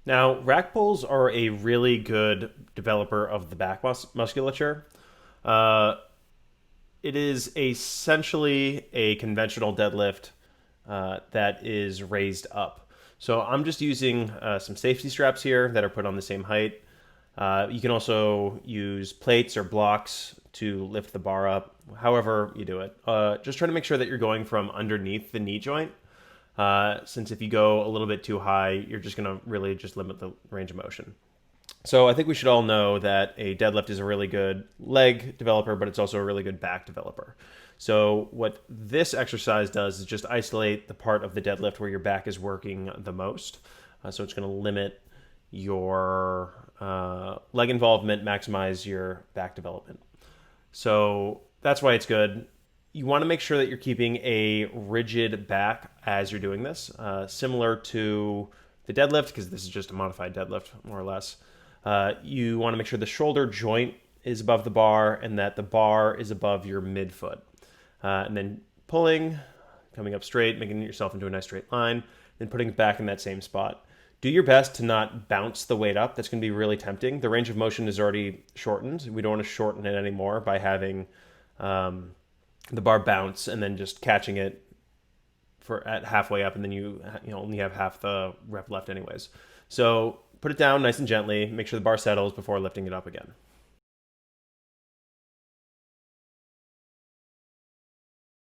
Now, rack pulls are a really good developer of the back musculature. Uh, it is essentially a conventional deadlift that is raised up. So I'm just using some safety straps here that are put on the same height. You can also use plates or blocks to lift the bar up, however you do it. Just try to make sure that you're going from underneath the knee joint, since if you go a little bit too high, you're just going to really just limit the range of motion. So I think we should all know that a deadlift is a really good leg developer, but it's also a really good back developer. So what this exercise does is just isolate the part of the deadlift where your back is working the most. So it's going to limit your leg involvement, maximize your back development. So that's why it's good. You want to make sure that you're keeping a rigid back as you're doing this, similar to the deadlift, because this is just a modified deadlift, more or less. You want to make sure the shoulder joint is above the bar and that the bar is above your midfoot. And then pulling, coming up straight, making yourself into a nice straight line, then putting it back in that same spot. Do your best to not bounce the weight up. That's going to be really tempting. The range of motion is already shortened. We don't want to shorten it anymore by having the bar bounce and then just catching it for at halfway up, and then you only have half the rep left anyways. So put it down nice and gently. Make sure the bar settles before lifting it up again.